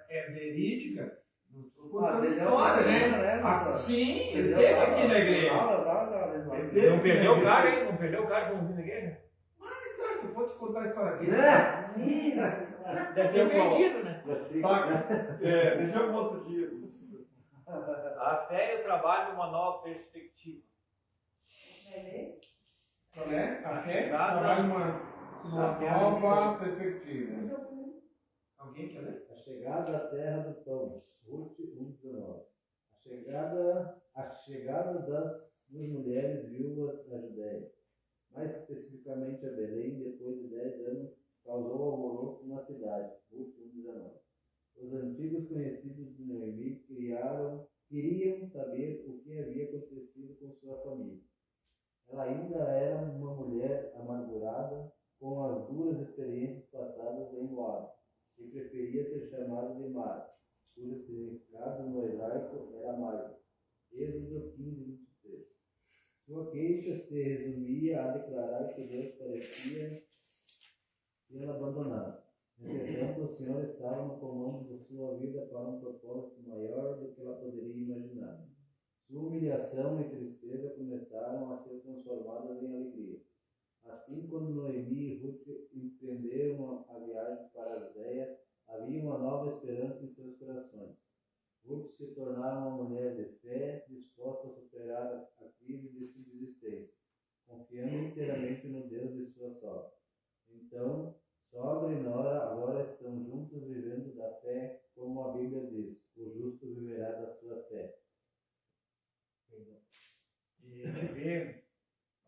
É verídica. Não estou contando história, né? Sim, ele teve aqui na igreja. Não perdeu o cara, hein? Não perdeu o cara quando viu na igreja? Mas, sabe, se eu for te contar a história aqui. Deve ter perdido, né? Deixa eu outro dia. A fé e o trabalho numa nova perspectiva. A fé trabalha uma nova perspectiva. Alguém quer ler? A chegada à terra do pão, Ruth 1:19. A chegada das mulheres viúvas à Judéia, mais especificamente a Belém, depois de 10 anos, causou alvoroço na cidade, Ruth 1:19. Os antigos conhecidos de Noemi queriam saber o que havia acontecido com sua família. Ela ainda era uma mulher amargurada com as duras experiências passadas em Moab e preferia ser chamada de Mara, cujo significado no hebraico era amargo. Êxodo 15:23. Sua queixa se resumia a declarar que Deus parecia tê-la abandonado. Entretanto, o Senhor estava no comando de sua vida para um propósito maior do que ela poderia imaginar. Sua humilhação e tristeza começaram a ser transformadas em alegria. Assim, quando Noemi e Ruth empreenderam a viagem para a Judéia, havia uma nova esperança em seus corações. Ruth se tornara uma mulher de fé, disposta a superar a crise de subsistência, confiando inteiramente no Deus de sua sogra. Então, sogra e nora agora estão juntos vivendo da fé, como a Bíblia diz: o justo viverá da sua fé. E a gente vê,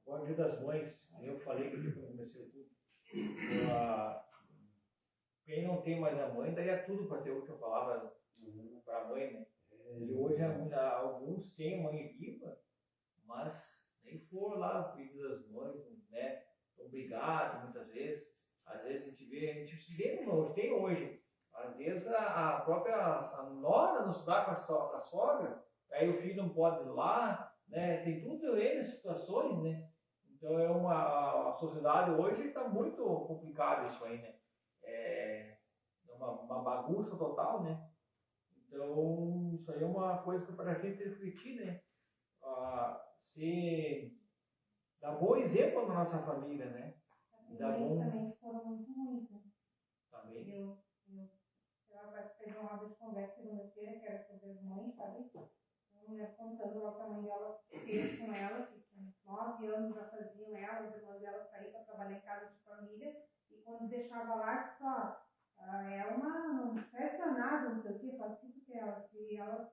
agora o Dia das Mães, eu falei que quando comecei tudo, quem não tem mais a mãe, daí é tudo para ter a última palavra para a mãe, né? E hoje alguns têm mãe viva, mas nem foram lá cuidar das mães, né? Obrigado, muitas vezes. Às vezes a gente tem hoje, às vezes a própria nora não se dá com a sogra, aí o filho não pode ir lá, né? Tem tudo N situações, né? Então a sociedade hoje está muito complicada isso aí, né? É uma bagunça total, né? Então isso aí é uma coisa que para a gente refletir, né? Se dá bom exemplo na nossa família, né? Também foram muito ruins, né? Também. Eu participei de uma roda de conversa segunda-feira, que era sobre as mães, sabe? Uma mulher contando lá que a mãe dela fez com ela, que com 9 anos já faziam ela, as irmãs dela saíam para trabalhar em casa de família, e quando deixava lá, só não serve pra nada, não sei o que, faz tudo que ela. E ela,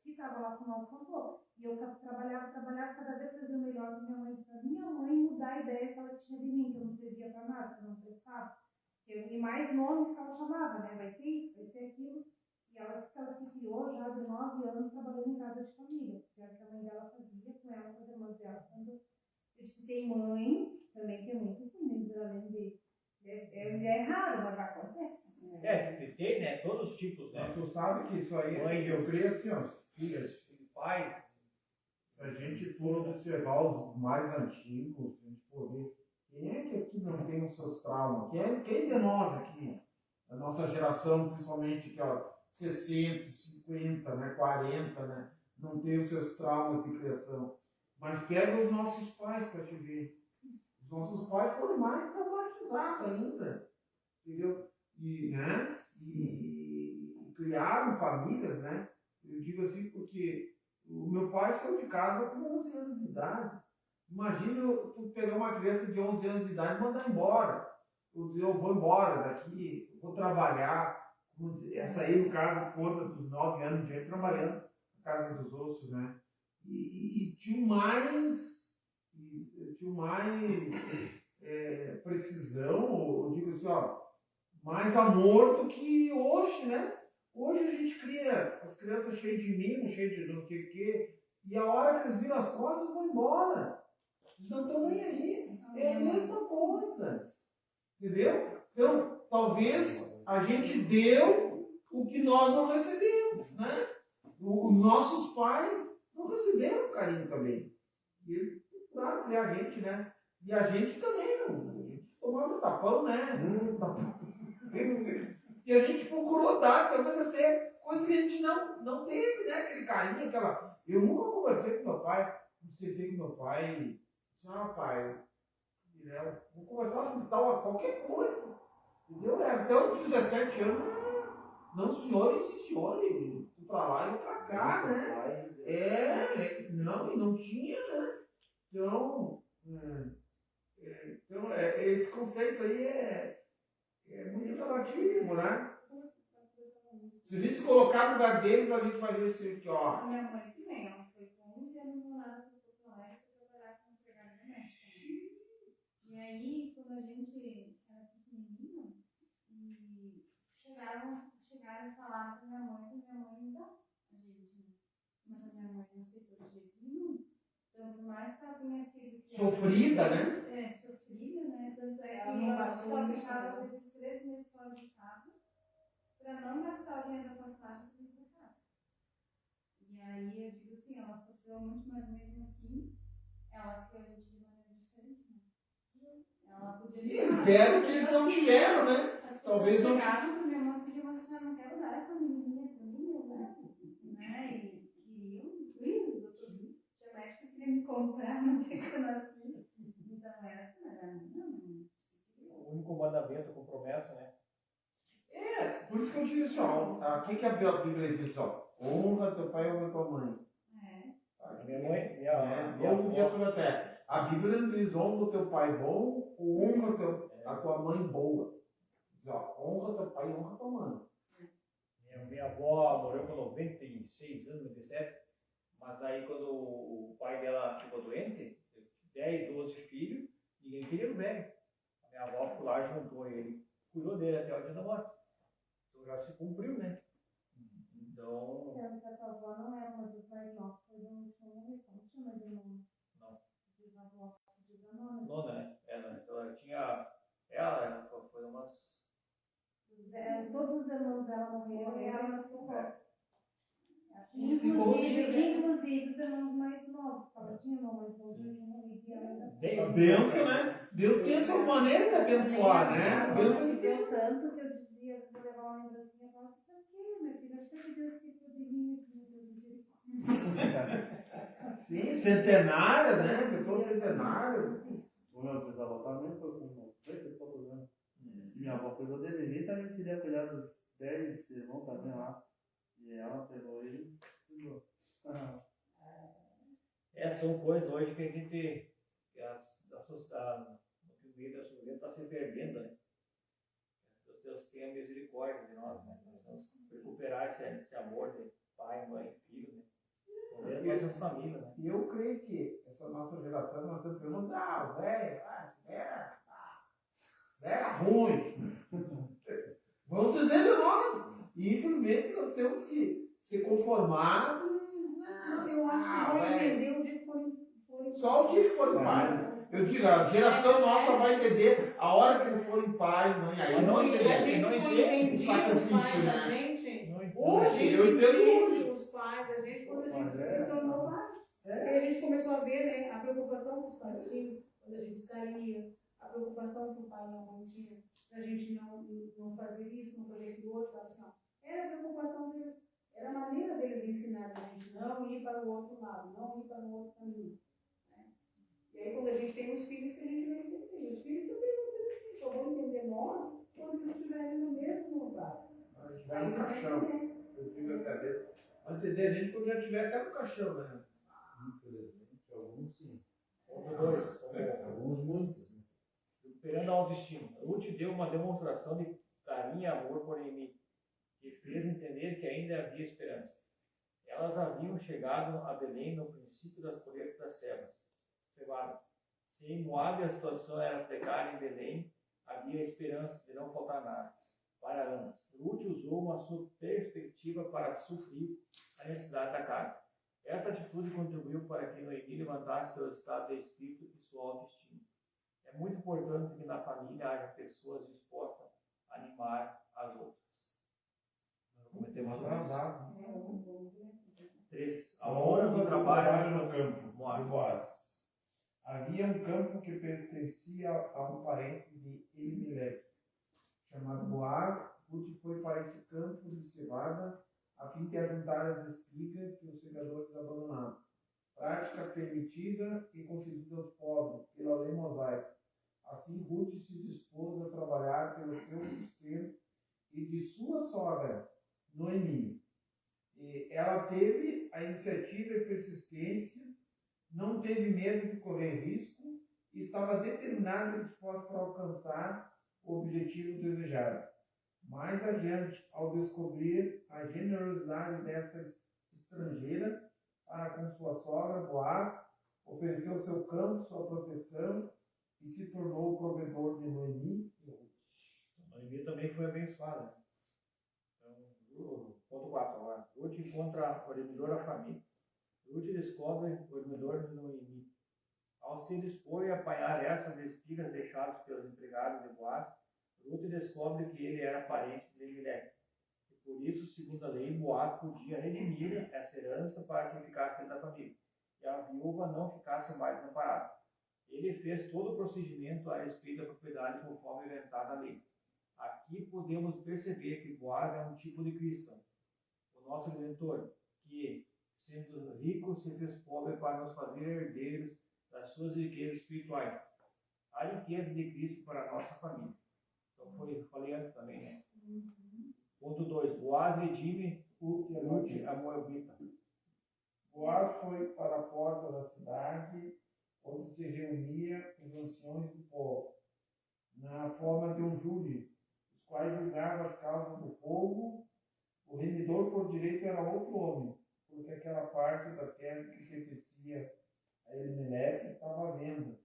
que estava lá com nós, contou. E eu trabalhava, cada vez fazia o melhor com minha mãe, para minha mãe mudar a ideia que ela tinha de mim, que eu não servia para nada, que eu não prestava. E mais nomes que ela chamava, né? Vai ser isso, vai ser aquilo. E ela disse que ela se criou já de 9 anos trabalhando em casa de família, que era o que a mãe dela fazia com ela, com as irmãs dela. Quando eu disse, tem mãe, também tem muito ruim, além de. É raro, mas acontece. Tem, né? Todos os tipos, né? Tu sabe que isso aí, Mãe, eu creio assim, ó, filhas, pais. se a gente for observar os mais antigos, se a gente for ver, quem é que aqui não tem os seus traumas? Quem de nós aqui, a nossa geração, principalmente, que ó, 60, 50, né, 40, né, não tem os seus traumas de criação. Mas pega os nossos pais para te ver. Os nossos pais foram mais traumatizados ainda, entendeu? E criaram famílias, né? Eu digo assim porque o meu pai saiu de casa com 11 anos de idade. Imagina tu pegar uma criança de 11 anos de idade e mandar embora. eu vou embora daqui, eu vou trabalhar. Essa aí, no caso, conta dos 9 anos de gente trabalhando na casa dos outros, né? E tinha mais precisão, eu digo assim, ó, mais amor do que hoje, né? Hoje a gente cria as crianças cheias de mimo, cheias de não sei o quê, e a hora que eles viram as costas, vão embora. Eles não estão nem aí. É a mesma coisa. Entendeu? Então, talvez a gente deu o que nós não recebemos, né? Os nossos pais não receberam carinho também. E eles procuraram criar a gente, né? E a gente também não. A gente tomava tapão, né? Tapão. E a gente procurou dar, talvez até coisa que a gente não teve, né? Aquele carinho, aquela. Eu nunca conversei com meu pai, não sentei com meu pai, disse, pai, vou conversar sobre tal, qualquer coisa. Entendeu? Até os 17 anos, não senhor e sim senhor, ir pra lá e pra cá, né? Não, e não tinha, né? Então, esse conceito aí é muito relativo, né? Se a gente se colocar no lugar deles, a gente vai ver assim, que, ó. A minha mãe também, ela foi com 11 anos morada para Porto Alegre para trabalhar como empregada doméstica. E aí, quando a gente era pequenininha, e chegaram a falar para minha mãe que minha mãe não dá a gente, né? Mas a minha mãe não aceitou de jeito nenhum. Então, por mais que ela tenha sido Sofrida, né? Sofrida, né? Tanto é que Ela não ela passou só isso, ficava, né? às vezes, 3 meses fora de casa para não gastar o dinheiro da passagem para ir para casa. E aí, eu digo assim, ela sofreu muito, mas mesmo assim, ela criou a gente de maneira diferente, né? Ela podia... Sim, eles deram o que eles não tiveram, né? As pessoas Talvez não. chegavam para minha mãe e pediam, mas a senhora não quer dar essa menininha para mim, né? E queriam, doutor, tinha médico que queria me comprar no dia que eu nasci. Então, essa era a minha mãe. O único mandamento com promessa, né? Por isso que eu digo assim, ó, o que a Bíblia diz, ó? Honra teu pai e honra tua mãe. A minha mãe, Honra o dia sobre a terra. A Bíblia não diz honra o teu pai bom ou honra a tua mãe boa. Diz, ó, honra teu pai e honra tua mãe. Minha avó morreu com 96 anos, 97, mas aí quando o pai dela ficou doente, 10, 12 filhos, ninguém queria o velho. A minha avó foi lá, juntou ele, cuidou dele até o dia da morte. Então já se cumpriu, né? Então. Sendo que a tua avó não era uma das mais novas, foi do último momento, não tinha mais irmão. Não. Diz a avó, diz a nona. Nona, né? Então ela tinha. Ela foi umas. Todos os irmãos dela morreram e ela não ficou. Inclusive os irmãos mais novos. Ela tinha irmão mais novo, e ela ainda. A bênção, né? Deus tem suas maneiras de abençoar, né? A bênção me deu tanto que eu dizia, vou levar uma lembrancinha e falar, pra quê, minha filha? Acho que Deus esqueceu de mim, Sim, centenárias, né? Pessoas centenárias. O meu bisavô também foi com 90 e poucos anos. E minha avó cuidou dele. Ele também queria cuidar dos 10 irmãos também lá. E ela pegou ele e cuidou. São coisas hoje que a gente. No meio da sociedade está se perdendo, né? Deus tenha misericórdia de nós, né? Nós vamos recuperar esse amor de pai, mãe, filho, né? Poder com as famílias, né? E eu creio que essa nossa geração, nós estamos perguntando, velho, era ruim. Vamos dizer de nós. E infelizmente nós temos que ser conformados. Não, eu acho que vai entender o dia que forem. Só o dia que forem pai. Eu digo, a geração nossa vai entender a hora que eles forem pai, mãe, aí não A entender. gente não só entende entendia o os sacrifício, pais da né? gente. Hoje, eu entendo entende os pais da gente quando a gente Mas se tornou pai. Porque a gente começou a ver, né, a preocupação que os pais tinham quando a gente saía, a preocupação que o pai e a mãe tinham da gente não fazer isso, não fazer aquilo outro, sabe? Não. Era a preocupação deles, era a maneira deles ensinarem a gente não ir para o outro lado, não ir para o outro caminho. Né? E aí quando a gente tem os filhos que a gente vai entender, e os filhos também vão ser assim, só vão entender nós quando eles estiverem no mesmo lugar. A gente vai no caixão. Eu digo essa vez. Vai entender a gente quando já estiver até no caixão, né? Infelizmente, alguns sim. Outros dois. Alguns muitos. Né? superando a autoestima. Ruth deu uma demonstração de carinho e amor por Noemi, que fez entender que ainda havia esperança. Elas haviam chegado a Belém no princípio das colheitas das cevadas. Se em Moabe a situação era precária, em Belém havia esperança de não faltar nada para ambos. Ruth usou uma sua perspectiva para suprir a necessidade da casa. Esta atitude contribuiu para que Noemi levantasse seu estado de espírito e sua autoestima. É muito importante que na família haja pessoas dispostas a animar as outras. Nós cometemos isso. Atrasado. 3. A A honra do trabalho no campo de Boaz. Boaz. Havia um campo que pertencia a um parente de Elimeleque, chamado Boaz. Ruth foi para esse campo de cevada a fim de ajuntar as espigas que os segadores abandonaram. Prática permitida e concedida aos pobres pela lei mosaica. Assim, Ruth se dispôs a trabalhar pelo seu sustento e de sua sogra, Noemi. E ela teve a iniciativa e persistência, não teve medo de correr risco e estava determinada e disposta para alcançar o objetivo desejado. Mais adiante, ao descobrir a generosidade dessa estrangeira para com sua sogra, Boaz ofereceu seu campo, sua proteção e se tornou o provedor de Noemi e Ruth. Noemi também foi abençoada. Né? Então, ponto 4 agora. Ruth encontra o redimidor da família. Ruth descobre o redimidor de Noemi. Ao se dispor a apanhar essas espigas deixadas pelos empregados de Boaz, Ruth descobre que ele era parente de Elimelec. E por isso, segundo a lei, Boaz podia redimir essa herança para que ficasse dentro da família e a viúva não ficasse mais desamparada. Ele fez todo o procedimento a respeito da propriedade conforme orientado a lei. Aqui podemos perceber que Boaz é um tipo de cristão, o nosso Redentor, que, sendo rico, se fez pobre para nos fazer herdeiros das suas riquezas espirituais. A riqueza de Cristo para a nossa família. Então, falei antes também, né? Ponto 2. Boaz redime Ruth, a Moabita. Boaz foi para a porta da cidade, onde se reunia os anciões do povo, na forma de um júri, os quais julgavam as causas do povo. O remidor por direito era outro homem, porque aquela parte da terra que pertencia a Elimeleque estava à venda.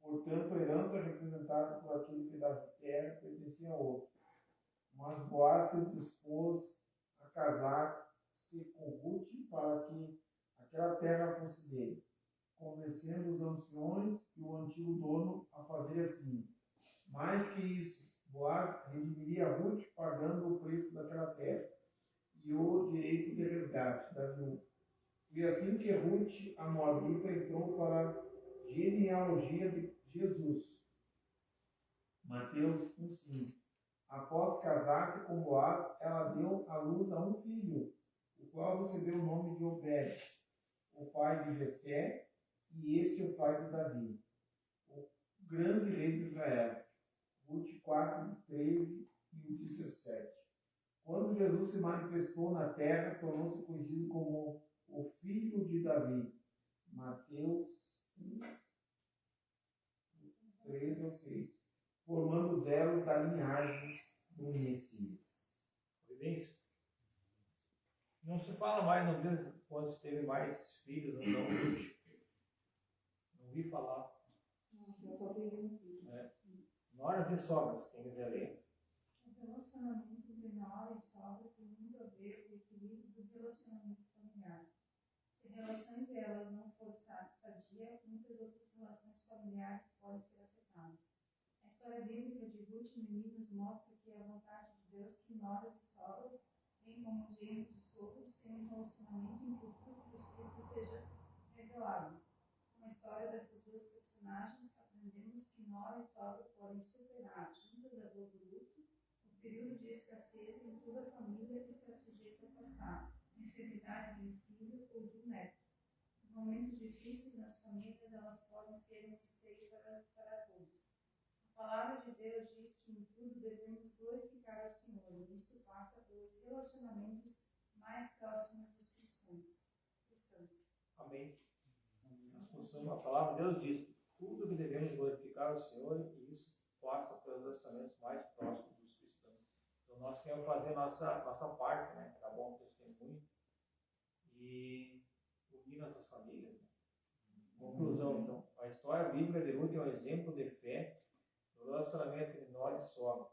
Portanto, a herança representada por aquele pedaço de terra pertencia a outro. Mas Boaz se dispôs a casar-se com Ruth para que aquela terra fosse dele, convencendo os anciões e o antigo dono a fazer assim. Mais que isso, Boaz redimiria Ruth pagando o preço daquela terra e o direito de resgate da viúva. Foi assim que Ruth, a Moabita, entrou para a genealogia de Jesus. Mateus 1,5. Após casar-se com Boaz, ela deu à luz a um filho, o qual recebeu o nome de Obed, o pai de Jessé, e este é o pai de Davi, o grande rei de Israel. Ruth 4, 13 e 17. Quando Jesus se manifestou na terra, tornou-se conhecido como o filho de Davi. Mateus 1, 13 ao 6. Formando os elos da linhagem do Messias. Foi bem isso. Não se fala mais no Bíblia quando teve mais filhos ou não. Não vi falar. Eu só tenho um filho. Noras e sogras, quem quiser ler. O relacionamento entre nora e sogra tem muito a ver com o equilíbrio do relacionamento familiar. Se a relação entre elas não for sadia, muitas outras relações familiares podem ser afetadas. A história bíblica de Ruth e Noemi nos mostra que é a vontade de Deus que noras e sogras, bem como genros e sogros, tenham um relacionamento em que o fruto do Espírito seja revelado. Com a história dessas duas personagens, aprendemos que nora e sogra podem superar, juntas a dor do luto, o período de escassez em toda a família que está sujeita a passar, a enfermidade de um filho ou de um neto. Os momentos difíceis nas famílias, elas podem ser um esteio para todos. A palavra de Deus diz que em tudo devemos glorificar ao Senhor, e isso passa pelos relacionamentos mais próximos dos cristãos. Amém. A palavra de Deus diz: tudo que devemos glorificar ao Senhor, e isso passa pelos relacionamentos mais próximos dos cristãos. Então nós queremos fazer nossa parte, né? Dar bom testemunho e unir nossas famílias. Né? Conclusão, então, a história bíblica de Ruth é um exemplo de fé no relacionamento entre nós e sogra.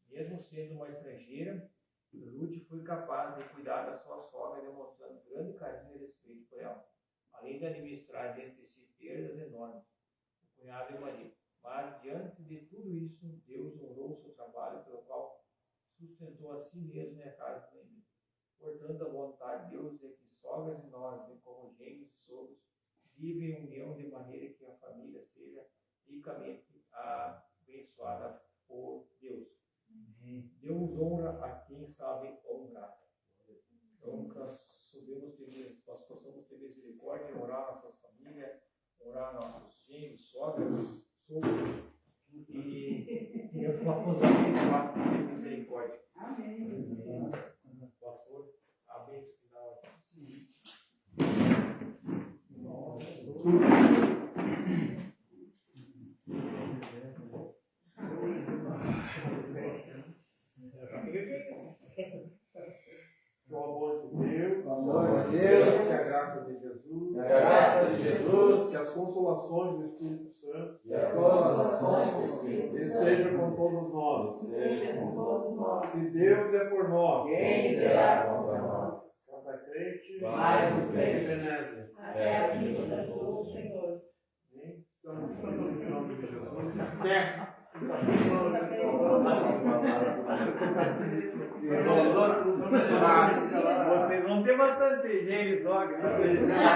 Mesmo sendo uma estrangeira, Ruth foi capaz de cuidar da sua sogra, demonstrando grande carinho e respeito por ela, além de administrar entre si perdas enormes, o cunhado e o marido. Mas, diante de tudo isso, Deus honrou o seu trabalho, pelo qual sustentou a si mesmo e a casa de Noemi. Portanto, a vontade de Deus é que sogras e nós, bem como genros e sogros, vivem em união de maneira que a família seja ricamente abençoada por Deus. Deus honra a quem sabe honrar. Então, nós possamos ter misericórdia, orar nossas famílias, orar nossos genros, sogras, sogros, e vamos abençoar com misericórdia. Amém. Pastor, a bênção final. O amor de Deus, Deus, que a graça de Jesus, que a graça de Jesus, que as consolações do Espírito Santo e as consolações do Espírito estejam com todos nós. estejam com todos nós. Se Deus é por nós, Quem será contra nós? cada crente, Mais um crente. Ebenezer. É a vinda do Senhor. Estamos em nome de Jesus. Até. Vocês vão ter bastante gente, sogra. O irmão.